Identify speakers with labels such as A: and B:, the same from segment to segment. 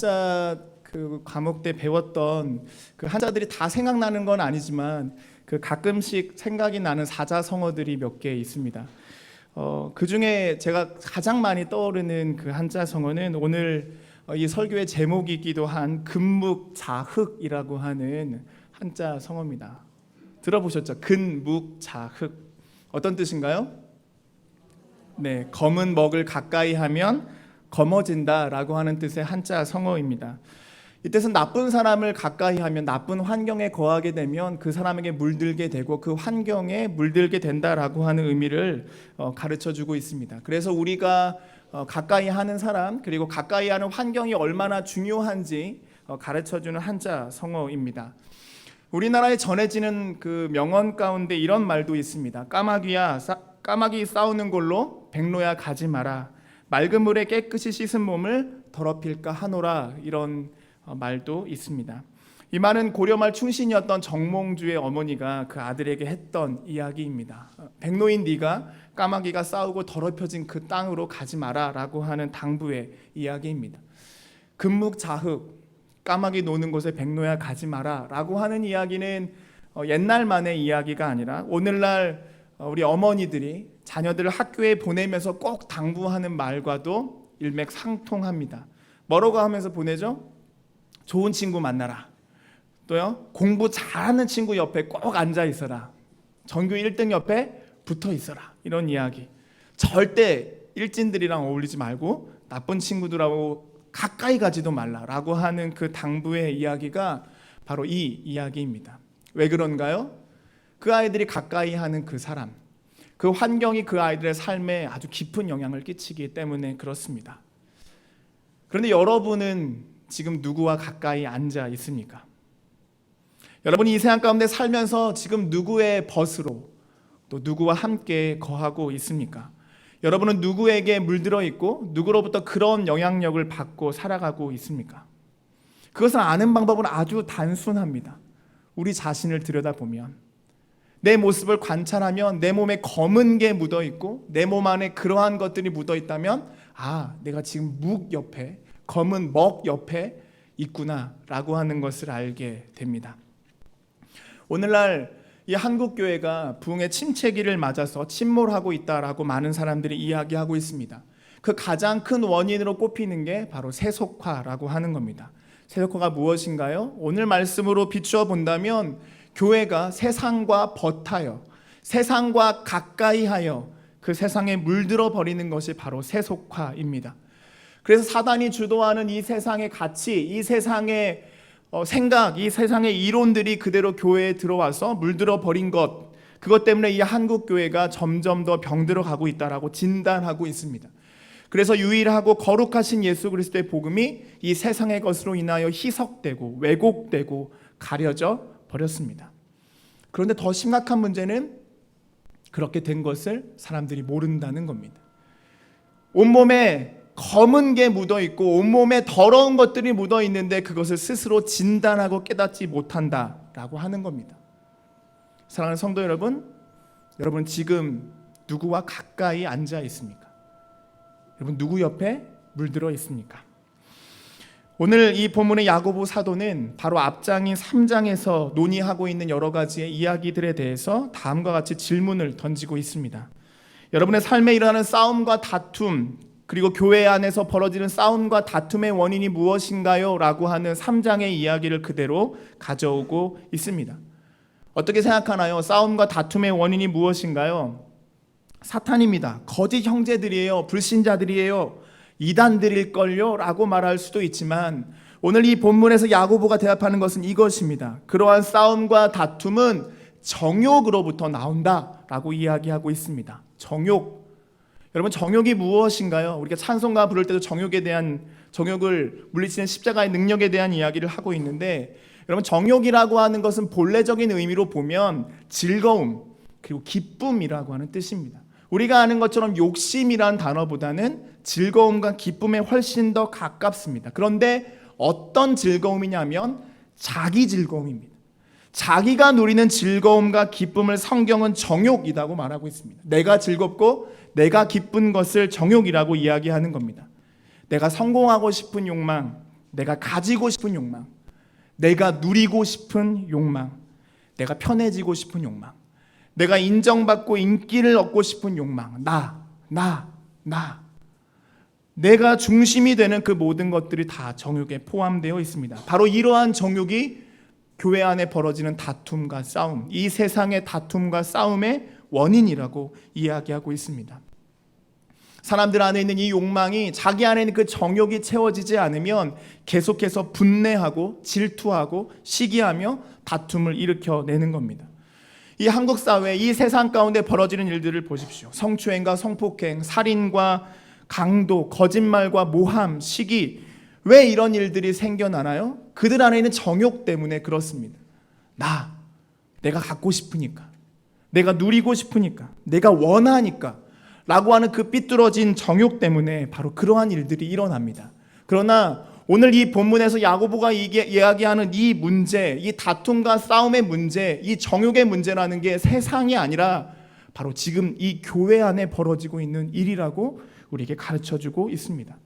A: 한자 그 과목 때 배웠던 그 한자들이 다 생각나는 건 아니지만 그 가끔씩 생각이 나는 사자성어들이 몇 개 있습니다. 그 중에 제가 가장 많이 떠오르는 그 한자성어는 오늘 이 설교의 제목이기도 한 근묵자흑이라고 하는 한자성어입니다. 들어보셨죠? 근묵자흑 어떤 뜻인가요? 네, 검은 먹을 가까이 하면 검어진다라고 하는 뜻의 한자 성어입니다. 이 뜻은 나쁜 사람을 가까이 하면 나쁜 환경에 거하게 되면 그 사람에게 물들게 되고 그 환경에 물들게 된다라고 하는 의미를 가르쳐주고 있습니다. 그래서 우리가 가까이 하는 사람 그리고 가까이 하는 환경이 얼마나 중요한지 가르쳐주는 한자 성어입니다. 우리나라에 전해지는 그 명언 가운데 이런 말도 있습니다. 까마귀 싸우는 걸로 백로야 가지 마라. 맑은 물에 깨끗이 씻은 몸을 더럽힐까 하노라. 이런 말도 있습니다. 이 말은 고려말 충신이었던 정몽주의 어머니가 그 아들에게 했던 이야기입니다. 백로인 네가 까마귀가 싸우고 더럽혀진 그 땅으로 가지 마라 라고 하는 당부의 이야기입니다. 근묵자흑, 까마귀 노는 곳에 백로야 가지 마라 라고 하는 이야기는 옛날만의 이야기가 아니라 오늘날 우리 어머니들이 자녀들을 학교에 보내면서 꼭 당부하는 말과도 일맥상통합니다. 뭐라고 하면서 보내죠? 좋은 친구 만나라. 또요, 공부 잘하는 친구 옆에 꼭 앉아 있어라. 전교 1등 옆에 붙어 있어라. 이런 이야기. 절대 일진들이랑 어울리지 말고 나쁜 친구들하고 가까이 가지도 말라라고 하는 그 당부의 이야기가 바로 이 이야기입니다. 왜 그런가요? 그 아이들이 가까이 하는 그 사람, 그 환경이 그 아이들의 삶에 아주 깊은 영향을 끼치기 때문에 그렇습니다. 그런데 여러분은 지금 누구와 가까이 앉아 있습니까? 여러분이 이 세상 가운데 살면서 지금 누구의 벗으로 또 누구와 함께 거하고 있습니까? 여러분은 누구에게 물들어 있고 누구로부터 그런 영향력을 받고 살아가고 있습니까? 그것을 아는 방법은 아주 단순합니다. 우리 자신을 들여다보면, 내 모습을 관찰하면 내 몸에 검은 게 묻어 있고 내 몸 안에 그러한 것들이 묻어 있다면 내가 지금 묵 옆에, 검은 먹 옆에 있구나 라고 하는 것을 알게 됩니다. 오늘날 이 한국교회가 부흥의 침체기를 맞아서 침몰하고 있다라고 많은 사람들이 이야기하고 있습니다. 그 가장 큰 원인으로 꼽히는 게 바로 세속화라고 하는 겁니다. 세속화가 무엇인가요? 오늘 말씀으로 비추어 본다면 교회가 세상과 벗하여, 세상과 가까이하여 그 세상에 물들어 버리는 것이 바로 세속화입니다. 그래서 사단이 주도하는 이 세상의 가치, 이 세상의 생각, 이 세상의 이론들이 그대로 교회에 들어와서 물들어 버린 것, 그것 때문에 이 한국교회가 점점 더 병들어 가고 있다라고 진단하고 있습니다. 그래서 유일하고 거룩하신 예수 그리스도의 복음이 이 세상의 것으로 인하여 희석되고 왜곡되고 가려져 버렸습니다. 그런데 더 심각한 문제는 그렇게 된 것을 사람들이 모른다는 겁니다. 온몸에 검은 게 묻어 있고 온몸에 더러운 것들이 묻어 있는데 그것을 스스로 진단하고 깨닫지 못한다라고 하는 겁니다. 사랑하는 성도 여러분, 여러분 지금 누구와 가까이 앉아 있습니까? 여러분 누구 옆에 물들어 있습니까? 오늘 이 본문의 야고보 사도는 바로 앞장인 3장에서 논의하고 있는 여러 가지의 이야기들에 대해서 다음과 같이 질문을 던지고 있습니다. 여러분의 삶에 일어나는 싸움과 다툼, 그리고 교회 안에서 벌어지는 싸움과 다툼의 원인이 무엇인가요? 라고 하는 3장의 이야기를 그대로 가져오고 있습니다. 어떻게 생각하나요? 싸움과 다툼의 원인이 무엇인가요? 사탄입니다. 거짓 형제들이에요. 불신자들이에요. 이단들일걸요? 라고 말할 수도 있지만 오늘 이 본문에서 야고보가 대답하는 것은 이것입니다. 그러한 싸움과 다툼은 정욕으로부터 나온다 라고 이야기하고 있습니다. 정욕. 여러분 정욕이 무엇인가요? 우리가 찬송가 부를 때도 정욕을 물리치는 십자가의 능력에 대한 이야기를 하고 있는데 여러분 정욕이라고 하는 것은 본래적인 의미로 보면 즐거움 그리고 기쁨이라고 하는 뜻입니다. 우리가 아는 것처럼 욕심이란 단어보다는 즐거움과 기쁨에 훨씬 더 가깝습니다. 그런데 어떤 즐거움이냐면 자기 즐거움입니다. 자기가 누리는 즐거움과 기쁨을 성경은 정욕이라고 말하고 있습니다. 내가 즐겁고 내가 기쁜 것을 정욕이라고 이야기하는 겁니다. 내가 성공하고 싶은 욕망, 내가 가지고 싶은 욕망, 내가 누리고 싶은 욕망, 내가 편해지고 싶은 욕망, 내가 인정받고 인기를 얻고 싶은 욕망, 나. 내가 중심이 되는 그 모든 것들이 다 정욕에 포함되어 있습니다. 바로 이러한 정욕이 교회 안에 벌어지는 다툼과 싸움, 이 세상의 다툼과 싸움의 원인이라고 이야기하고 있습니다. 사람들 안에 있는 이 욕망이 자기 안에 있는 그 정욕이 채워지지 않으면 계속해서 분내하고 질투하고 시기하며 다툼을 일으켜내는 겁니다. 이 한국 사회, 이 세상 가운데 벌어지는 일들을 보십시오. 성추행과 성폭행, 살인과 강도, 거짓말과 모함, 시기, 왜 이런 일들이 생겨나나요? 그들 안에 있는 정욕 때문에 그렇습니다. 내가 갖고 싶으니까, 내가 누리고 싶으니까, 내가 원하니까 라고 하는 그 삐뚤어진 정욕 때문에 바로 그러한 일들이 일어납니다. 그러나 오늘 이 본문에서 야고보가 이야기하는 이 문제, 이 다툼과 싸움의 문제, 이 정욕의 문제라는 게 세상이 아니라 바로 지금 이 교회 안에 벌어지고 있는 일이라고 우리에게 가르쳐주고 있습니다.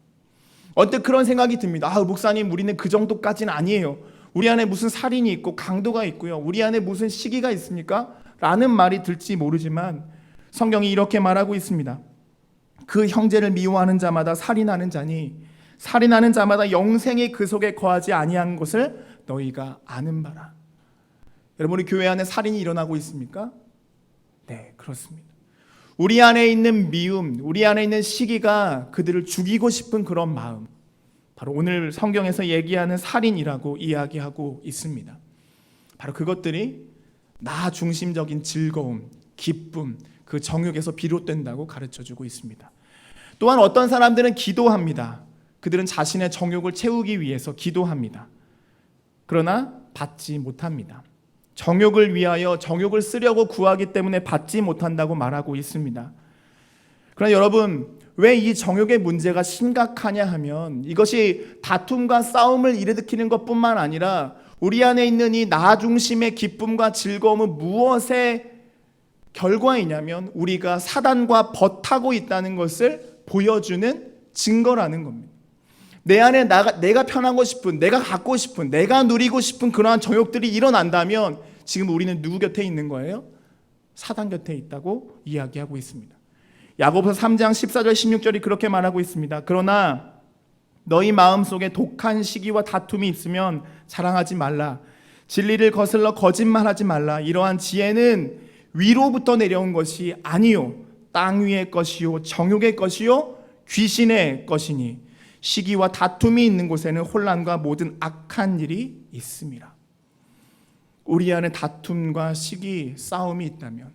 A: 언뜻 그런 생각이 듭니다. 목사님, 우리는 그 정도까지는 아니에요. 우리 안에 무슨 살인이 있고 강도가 있고요, 우리 안에 무슨 시기가 있습니까? 라는 말이 들지 모르지만 성경이 이렇게 말하고 있습니다. 그 형제를 미워하는 자마다 살인하는 자니 살인하는 자마다 영생이 그 속에 거하지 아니한 것을 너희가 아는 바라. 여러분, 우리 교회 안에 살인이 일어나고 있습니까? 네, 그렇습니다. 우리 안에 있는 미움, 우리 안에 있는 시기가 그들을 죽이고 싶은 그런 마음, 바로 오늘 성경에서 얘기하는 살인이라고 이야기하고 있습니다. 바로 그것들이 나 중심적인 즐거움, 기쁨, 그 정욕에서 비롯된다고 가르쳐주고 있습니다. 또한 어떤 사람들은 기도합니다. 그들은 자신의 정욕을 채우기 위해서 기도합니다. 그러나 받지 못합니다. 정욕을 위하여 정욕을 쓰려고 구하기 때문에 받지 못한다고 말하고 있습니다. 그러나 여러분, 왜 이 정욕의 문제가 심각하냐 하면 이것이 다툼과 싸움을 일으키는 것뿐만 아니라 우리 안에 있는 이 나 중심의 기쁨과 즐거움은 무엇의 결과이냐면 우리가 사단과 벗하고 있다는 것을 보여주는 증거라는 겁니다. 내 안에 내가 편하고 싶은, 내가 갖고 싶은, 내가 누리고 싶은 그러한 정욕들이 일어난다면 지금 우리는 누구 곁에 있는 거예요? 사단 곁에 있다고 이야기하고 있습니다. 야고보서 3장 14절 16절이 그렇게 말하고 있습니다. 그러나 너희 마음속에 독한 시기와 다툼이 있으면 자랑하지 말라. 진리를 거슬러 거짓말하지 말라. 이러한 지혜는 위로부터 내려온 것이 아니요 땅 위의 것이요 정욕의 것이요 귀신의 것이니 시기와 다툼이 있는 곳에는 혼란과 모든 악한 일이 있습니다. 우리 안에 다툼과 시기, 싸움이 있다면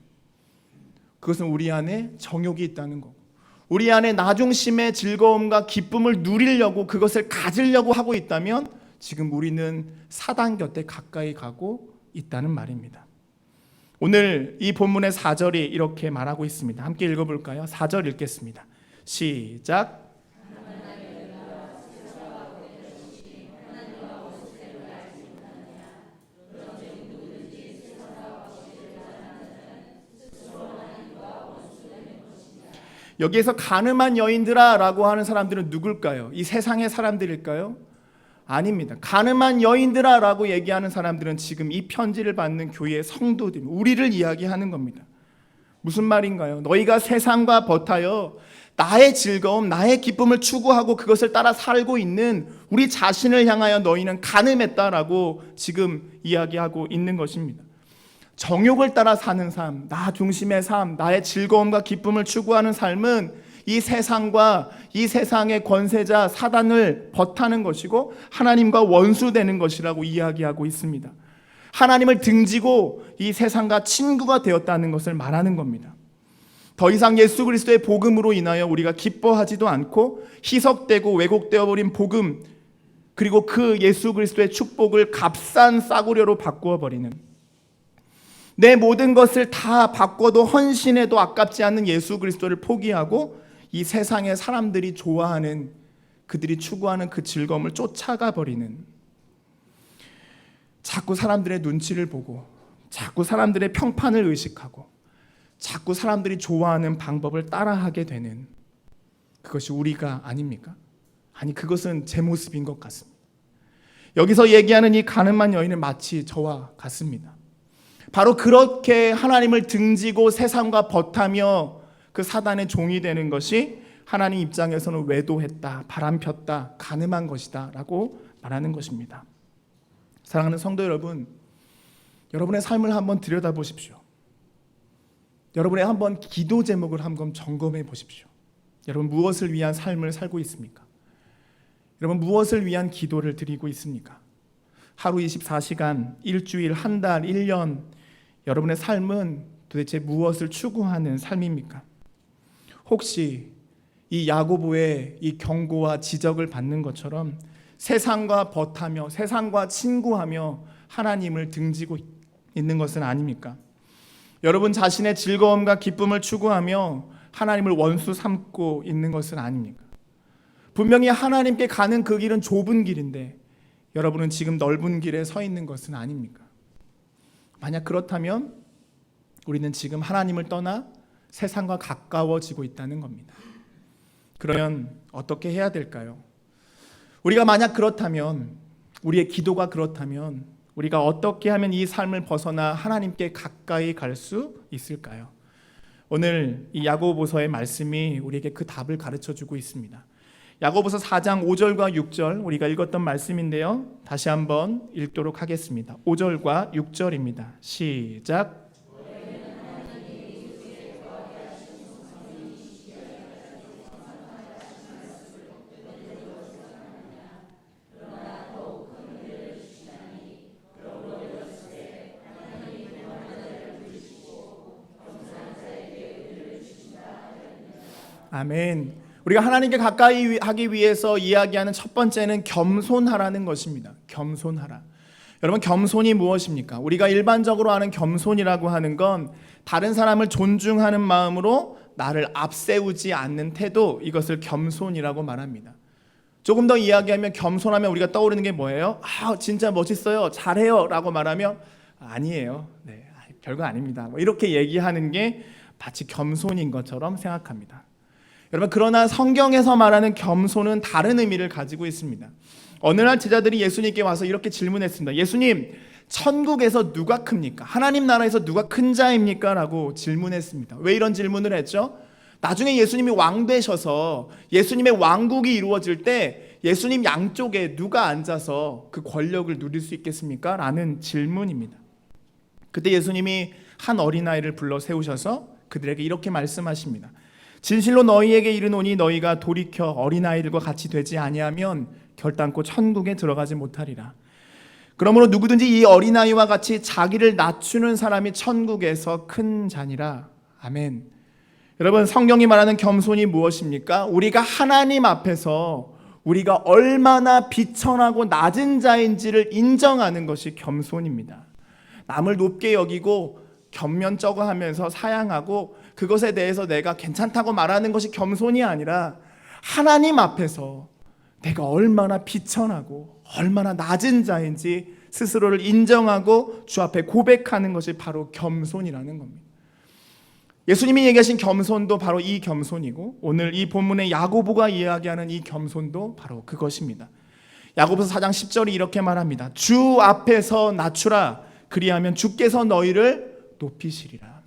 A: 그것은 우리 안에 정욕이 있다는 거고, 우리 안에 나 중심의 즐거움과 기쁨을 누리려고 그것을 가지려고 하고 있다면 지금 우리는 사단 곁에 가까이 가고 있다는 말입니다. 오늘 이 본문의 4절이 이렇게 말하고 있습니다. 함께 읽어볼까요? 4절 읽겠습니다. 시작. 여기에서 가늠한 여인들아 라고 하는 사람들은 누굴까요? 이 세상의 사람들일까요? 아닙니다. 가늠한 여인들아 라고 얘기하는 사람들은 지금 이 편지를 받는 교회의 성도들, 우리를 이야기하는 겁니다. 무슨 말인가요? 너희가 세상과 벗하여 나의 즐거움, 나의 기쁨을 추구하고 그것을 따라 살고 있는 우리 자신을 향하여 너희는 가늠했다라고 지금 이야기하고 있는 것입니다. 정욕을 따라 사는 삶, 나 중심의 삶, 나의 즐거움과 기쁨을 추구하는 삶은 이 세상과 이 세상의 권세자 사단을 벗하는 것이고 하나님과 원수되는 것이라고 이야기하고 있습니다. 하나님을 등지고 이 세상과 친구가 되었다는 것을 말하는 겁니다. 더 이상 예수 그리스도의 복음으로 인하여 우리가 기뻐하지도 않고 희석되고 왜곡되어 버린 복음, 그리고 그 예수 그리스도의 축복을 값싼 싸구려로 바꾸어 버리는, 내 모든 것을 다 바꿔도 헌신해도 아깝지 않는 예수 그리스도를 포기하고 이 세상의 사람들이 좋아하는, 그들이 추구하는 그 즐거움을 쫓아가 버리는, 자꾸 사람들의 눈치를 보고 자꾸 사람들의 평판을 의식하고 자꾸 사람들이 좋아하는 방법을 따라하게 되는, 그것이 우리가 아닙니까? 아니, 그것은 제 모습인 것 같습니다. 여기서 얘기하는 이 가늠한 여인은 마치 저와 같습니다. 바로 그렇게 하나님을 등지고 세상과 벗하며 그 사단의 종이 되는 것이 하나님 입장에서는 외도했다, 바람폈다, 가늠한 것이다 라고 말하는 것입니다. 사랑하는 성도 여러분, 여러분의 삶을 한번 들여다보십시오. 여러분의 한번 기도 제목을 한번 점검해 보십시오. 여러분 무엇을 위한 삶을 살고 있습니까? 여러분 무엇을 위한 기도를 드리고 있습니까? 하루 24시간, 일주일, 한 달, 1년 여러분의 삶은 도대체 무엇을 추구하는 삶입니까? 혹시 이 야고보의 이 경고와 지적을 받는 것처럼 세상과 벗하며 세상과 친구하며 하나님을 등지고 있는 것은 아닙니까? 여러분 자신의 즐거움과 기쁨을 추구하며 하나님을 원수 삼고 있는 것은 아닙니까? 분명히 하나님께 가는 그 길은 좁은 길인데 여러분은 지금 넓은 길에 서 있는 것은 아닙니까? 만약 그렇다면 우리는 지금 하나님을 떠나 세상과 가까워지고 있다는 겁니다. 그러면 어떻게 해야 될까요? 우리가 만약 그렇다면, 우리의 기도가 그렇다면 우리가 어떻게 하면 이 삶을 벗어나 하나님께 가까이 갈 수 있을까요? 오늘 이 야고보서의 말씀이 우리에게 그 답을 가르쳐주고 있습니다. 야고보서 4장 5절과 6절 우리가 읽었던 말씀인데요, 다시 한번 읽도록 하겠습니다. 5절과 6절입니다. 시작. 아멘. 우리가 하나님께 가까이 하기 위해서 이야기하는 첫 번째는 겸손하라는 것입니다. 겸손하라. 여러분 겸손이 무엇입니까? 우리가 일반적으로 아는 겸손이라고 하는 건 다른 사람을 존중하는 마음으로 나를 앞세우지 않는 태도, 이것을 겸손이라고 말합니다. 조금 더 이야기하면 겸손하면 우리가 떠오르는 게 뭐예요? 아 진짜 멋있어요, 잘해요 라고 말하면 아니에요, 네, 별거 아닙니다, 이렇게 얘기하는 게 마치 겸손인 것처럼 생각합니다. 여러분 그러나 성경에서 말하는 겸손은 다른 의미를 가지고 있습니다. 어느 날 제자들이 예수님께 와서 이렇게 질문했습니다. 예수님, 천국에서 누가 큽니까? 하나님 나라에서 누가 큰 자입니까? 라고 질문했습니다. 왜 이런 질문을 했죠? 나중에 예수님이 왕 되셔서 예수님의 왕국이 이루어질 때 예수님 양쪽에 누가 앉아서 그 권력을 누릴 수 있겠습니까? 라는 질문입니다. 그때 예수님이 한 어린아이를 불러 세우셔서 그들에게 이렇게 말씀하십니다. 진실로 너희에게 이르노니 너희가 돌이켜 어린아이들과 같이 되지 아니하면 결단코 천국에 들어가지 못하리라. 그러므로 누구든지 이 어린아이와 같이 자기를 낮추는 사람이 천국에서 큰 자니라. 아멘. 여러분 성경이 말하는 겸손이 무엇입니까? 우리가 하나님 앞에서 우리가 얼마나 비천하고 낮은 자인지를 인정하는 것이 겸손입니다. 남을 높게 여기고 견면쩍어하면서 사양하고 그것에 대해서 내가 괜찮다고 말하는 것이 겸손이 아니라 하나님 앞에서 내가 얼마나 비천하고 얼마나 낮은 자인지 스스로를 인정하고 주 앞에 고백하는 것이 바로 겸손이라는 겁니다. 예수님이 얘기하신 겸손도 바로 이 겸손이고 오늘 이 본문의 야고보가 이야기하는 이 겸손도 바로 그것입니다. 야고보서 4장 10절이 이렇게 말합니다. 주 앞에서 낮추라. 그리하면 주께서 너희를 높이시리라.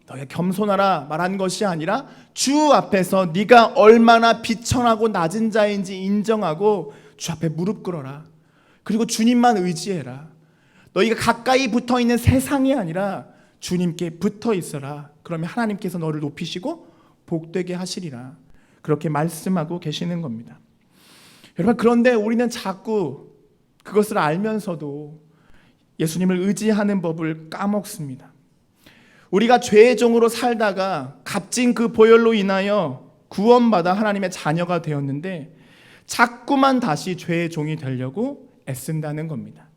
A: 너희가 겸손하라 말한 것이 아니라 주 앞에서 네가 얼마나 비천하고 낮은 자인지 인정하고 주 앞에 무릎 꿇어라. 그리고 주님만 의지해라. 너희가 가까이 붙어있는 세상이 아니라 주님께 붙어 있어라. 그러면 하나님께서 너를 높이시고 복되게 하시리라. 그렇게 말씀하고 계시는 겁니다. 여러분 그런데 우리는 자꾸 그것을 알면서도 예수님을 의지하는 법을 까먹습니다. 우리가 죄의 종으로 살다가 값진 그 보혈로 인하여 구원받아 하나님의 자녀가 되었는데 자꾸만 다시 죄의 종이 되려고 애쓴다는 겁니다.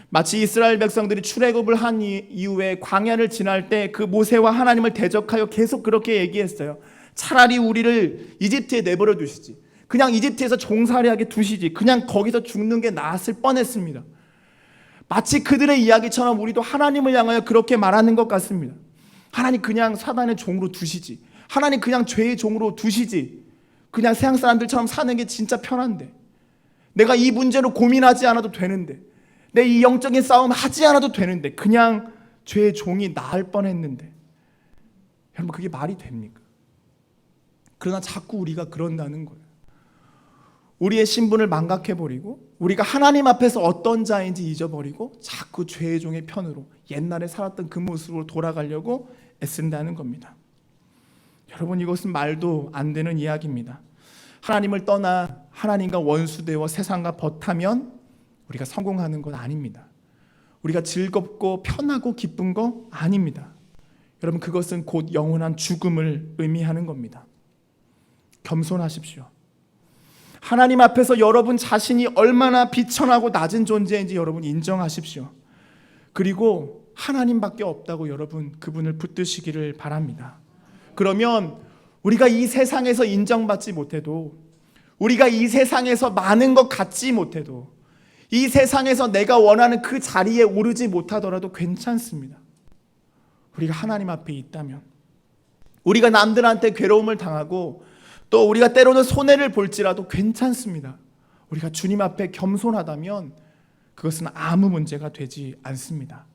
A: 마치 이스라엘 백성들이 출애굽을 한 이후에 광야를 지날 때 그 모세와 하나님을 대적하여 계속 그렇게 얘기했어요. 차라리 우리를 이집트에 내버려 두시지, 그냥 이집트에서 종살이하게 두시지, 그냥 거기서 죽는 게 나았을 뻔했습니다. 마치 그들의 이야기처럼 우리도 하나님을 향하여 그렇게 말하는 것 같습니다. 하나님 그냥 사단의 종으로 두시지, 하나님 그냥 죄의 종으로 두시지, 그냥 세상 사람들처럼 사는 게 진짜 편한데, 내가 이 문제로 고민하지 않아도 되는데, 내 이 영적인 싸움 하지 않아도 되는데, 그냥 죄의 종이 나을 뻔했는데, 여러분 그게 말이 됩니까? 그러나 자꾸 우리가 그런다는 거예요. 우리의 신분을 망각해버리고 우리가 하나님 앞에서 어떤 자인지 잊어버리고 자꾸 죄의 종의 편으로 옛날에 살았던 그 모습으로 돌아가려고 애쓴다는 겁니다. 여러분 이것은 말도 안 되는 이야기입니다. 하나님을 떠나 하나님과 원수되어 세상과 버타면 우리가 성공하는 건 아닙니다. 우리가 즐겁고 편하고 기쁜 거 아닙니다. 여러분 그것은 곧 영원한 죽음을 의미하는 겁니다. 겸손하십시오. 하나님 앞에서 여러분 자신이 얼마나 비천하고 낮은 존재인지 여러분 인정하십시오. 그리고 하나님밖에 없다고 여러분 그분을 붙드시기를 바랍니다. 그러면 우리가 이 세상에서 인정받지 못해도, 우리가 이 세상에서 많은 것 갖지 못해도, 이 세상에서 내가 원하는 그 자리에 오르지 못하더라도 괜찮습니다. 우리가 하나님 앞에 있다면, 우리가 남들한테 괴로움을 당하고 또 우리가 때로는 손해를 볼지라도 괜찮습니다. 우리가 주님 앞에 겸손하다면 그것은 아무 문제가 되지 않습니다.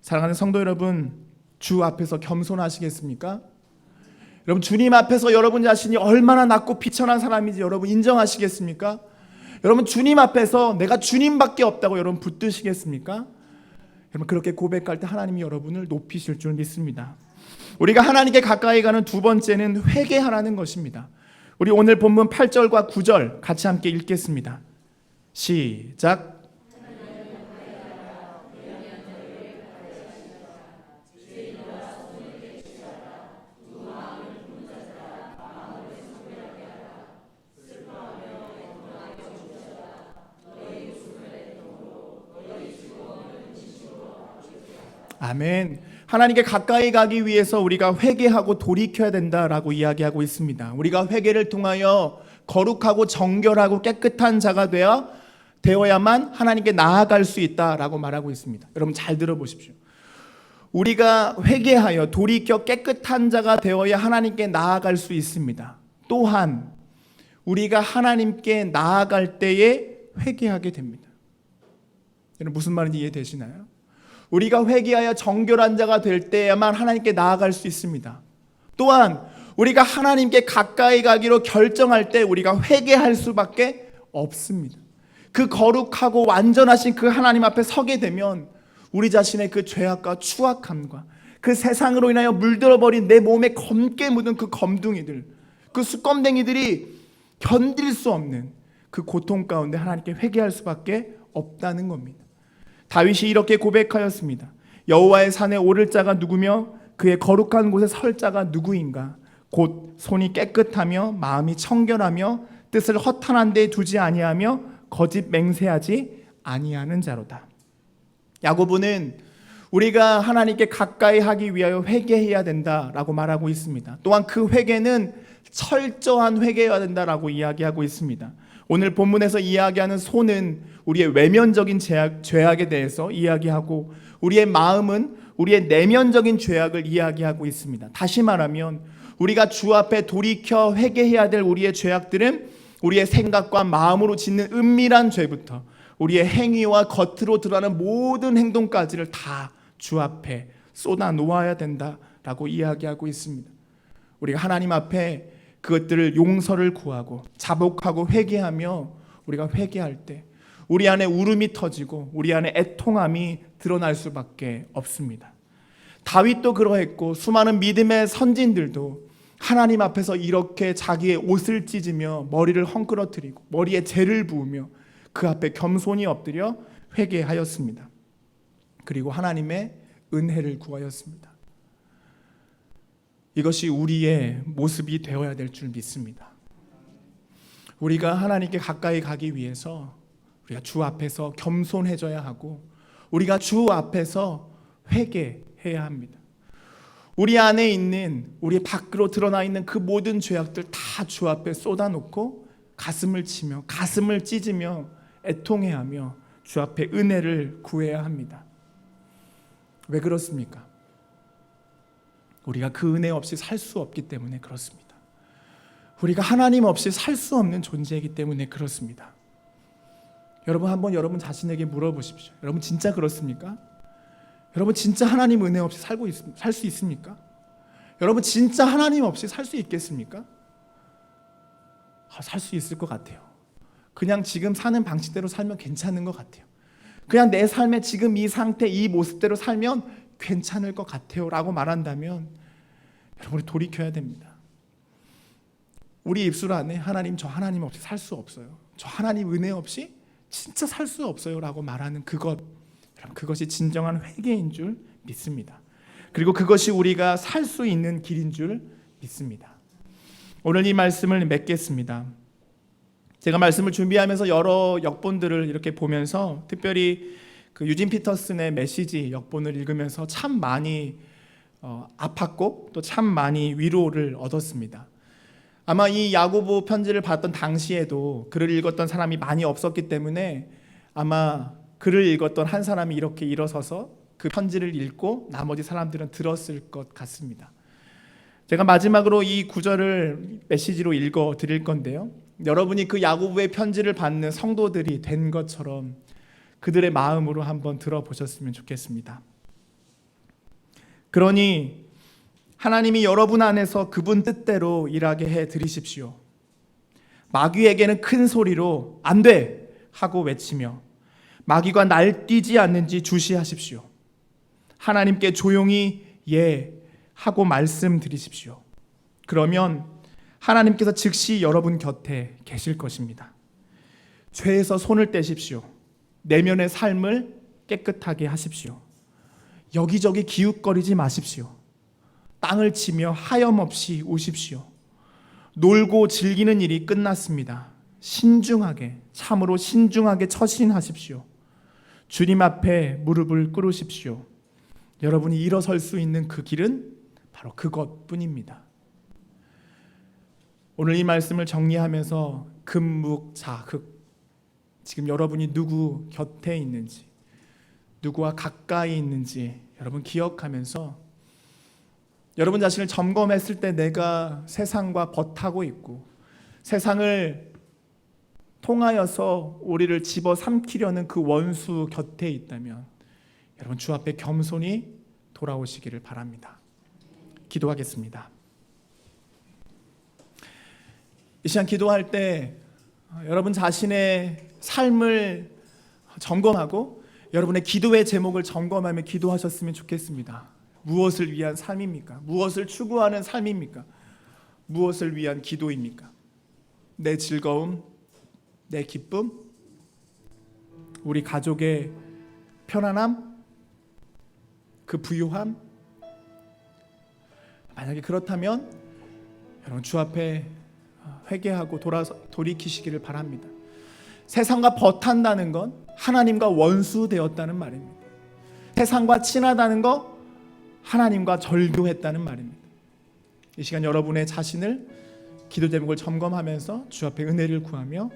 A: 사랑하는 성도 여러분, 주 앞에서 겸손하시겠습니까? 여러분 주님 앞에서 여러분 자신이 얼마나 낮고 비천한 사람인지 여러분 인정하시겠습니까? 여러분 주님 앞에서 내가 주님밖에 없다고 여러분 붙드시겠습니까? 여러분 그렇게 고백할 때 하나님이 여러분을 높이실 줄 믿습니다. 우리가 하나님께 가까이 가는 두 번째는 회개하라는 것입니다. 우리 오늘 본문 8절과 9절 같이 함께 읽겠습니다. 시작. 아멘. 하나님께 가까이 가기 위해서 우리가 회개하고 돌이켜야 된다라고 이야기하고 있습니다. 우리가 회개를 통하여 거룩하고 정결하고 깨끗한 자가 되어야만 하나님께 나아갈 수 있다라고 말하고 있습니다. 여러분 잘 들어보십시오. 우리가 회개하여 돌이켜 깨끗한 자가 되어야 하나님께 나아갈 수 있습니다. 또한 우리가 하나님께 나아갈 때에 회개하게 됩니다. 여러분 무슨 말인지 이해되시나요? 우리가 회개하여 정결한 자가 될 때야만 하나님께 나아갈 수 있습니다. 또한 우리가 하나님께 가까이 가기로 결정할 때 우리가 회개할 수밖에 없습니다. 그 거룩하고 완전하신 그 하나님 앞에 서게 되면 우리 자신의 그 죄악과 추악함과 그 세상으로 인하여 물들어버린 내 몸에 검게 묻은 그 검둥이들, 그 수검댕이들이 견딜 수 없는 그 고통 가운데 하나님께 회개할 수밖에 없다는 겁니다. 다윗이 이렇게 고백하였습니다. 여호와의 산에 오를 자가 누구며 그의 거룩한 곳에 설 자가 누구인가? 곧 손이 깨끗하며 마음이 청결하며 뜻을 허탄한 데 두지 아니하며 거짓 맹세하지 아니하는 자로다. 야고보는 우리가 하나님께 가까이 하기 위하여 회개해야 된다라고 말하고 있습니다. 또한 그 회개는 철저한 회개해야 된다라고 이야기하고 있습니다. 오늘 본문에서 이야기하는 손은 우리의 외면적인 죄악에 대해서 이야기하고, 우리의 마음은 우리의 내면적인 죄악을 이야기하고 있습니다. 다시 말하면 우리가 주 앞에 돌이켜 회개해야 될 우리의 죄악들은 우리의 생각과 마음으로 짓는 은밀한 죄부터 우리의 행위와 겉으로 드러나는 모든 행동까지를 다 주 앞에 쏟아 놓아야 된다라고 이야기하고 있습니다. 우리가 하나님 앞에 그것들을 용서를 구하고 자복하고 회개하며 우리가 회개할 때 우리 안에 울음이 터지고 우리 안에 애통함이 드러날 수밖에 없습니다. 다윗도 그러했고 수많은 믿음의 선진들도 하나님 앞에서 이렇게 자기의 옷을 찢으며 머리를 헝클어뜨리고 머리에 재를 부으며 그 앞에 겸손히 엎드려 회개하였습니다. 그리고 하나님의 은혜를 구하였습니다. 이것이 우리의 모습이 되어야 될 줄 믿습니다. 우리가 하나님께 가까이 가기 위해서 우리가 주 앞에서 겸손해져야 하고 우리가 주 앞에서 회개해야 합니다. 우리 안에 있는, 우리 밖으로 드러나 있는 그 모든 죄악들 다 주 앞에 쏟아놓고 가슴을 치며 가슴을 찢으며 애통해하며 주 앞에 은혜를 구해야 합니다. 왜 그렇습니까? 우리가 그 은혜 없이 살 수 없기 때문에 그렇습니다. 우리가 하나님 없이 살 수 없는 존재이기 때문에 그렇습니다. 여러분 한번 여러분 자신에게 물어보십시오. 여러분 진짜 그렇습니까? 여러분 진짜 하나님 은혜 없이 살 수 있습니까? 여러분 진짜 하나님 없이 살 수 있겠습니까? 살 수 있을 것 같아요. 그냥 지금 사는 방식대로 살면 괜찮은 것 같아요. 그냥 내 삶의 지금 이 상태, 이 모습대로 살면 괜찮을 것 같아요 라고 말한다면 여러분이 돌이켜야 됩니다. 우리 입술 안에 하나님, 저 하나님 없이 살 수 없어요, 저 하나님 은혜 없이 진짜 살 수 없어요 라고 말하는 그것이 진정한 회개인 줄 믿습니다. 그리고 그것이 우리가 살 수 있는 길인 줄 믿습니다. 오늘 이 말씀을 맺겠습니다. 제가 말씀을 준비하면서 여러 역본들을 이렇게 보면서 특별히 그 유진 피터슨의 메시지 역본을 읽으면서 참 많이 아팠고 또 참 많이 위로를 얻었습니다. 아마 이 야고보 편지를 받던 당시에도 글을 읽었던 사람이 많이 없었기 때문에 아마 글을 읽었던 한 사람이 이렇게 일어서서 그 편지를 읽고 나머지 사람들은 들었을 것 같습니다. 제가 마지막으로 이 구절을 메시지로 읽어 드릴 건데요, 여러분이 그 야고보의 편지를 받는 성도들이 된 것처럼 그들의 마음으로 한번 들어보셨으면 좋겠습니다. 그러니 하나님이 여러분 안에서 그분 뜻대로 일하게 해드리십시오. 마귀에게는 큰 소리로 안 돼! 하고 외치며 마귀가 날뛰지 않는지 주시하십시오. 하나님께 조용히 예! 하고 말씀드리십시오. 그러면 하나님께서 즉시 여러분 곁에 계실 것입니다. 죄에서 손을 떼십시오. 내면의 삶을 깨끗하게 하십시오. 여기저기 기웃거리지 마십시오. 땅을 치며 하염없이 우십시오. 놀고 즐기는 일이 끝났습니다. 신중하게, 참으로 신중하게 처신하십시오. 주님 앞에 무릎을 꿇으십시오. 여러분이 일어설 수 있는 그 길은 바로 그것뿐입니다. 오늘 이 말씀을 정리하면서 금묵자흑, 지금 여러분이 누구 곁에 있는지, 누구와 가까이 있는지 여러분 기억하면서 여러분 자신을 점검했을 때 내가 세상과 버타고 있고 세상을 통하여서 우리를 집어삼키려는 그 원수 곁에 있다면 여러분 주 앞에 겸손히 돌아오시기를 바랍니다. 기도하겠습니다. 이 시간 기도할 때 여러분 자신의 삶을 점검하고 여러분의 기도의 제목을 점검하며 기도하셨으면 좋겠습니다. 무엇을 위한 삶입니까? 무엇을 추구하는 삶입니까? 무엇을 위한 기도입니까? 내 즐거움, 내 기쁨, 우리 가족의 편안함, 그 부유함? 만약에 그렇다면 여러분 주 앞에 회개하고 돌이키시기를 바랍니다. 세상과 버탄다는 건 하나님과 원수되었다는 말입니다. 세상과 친하다는 거 하나님과 절교했다는 말입니다. 이 시간 여러분의 자신을 기도 제목을 점검하면서 주 앞에 은혜를 구하며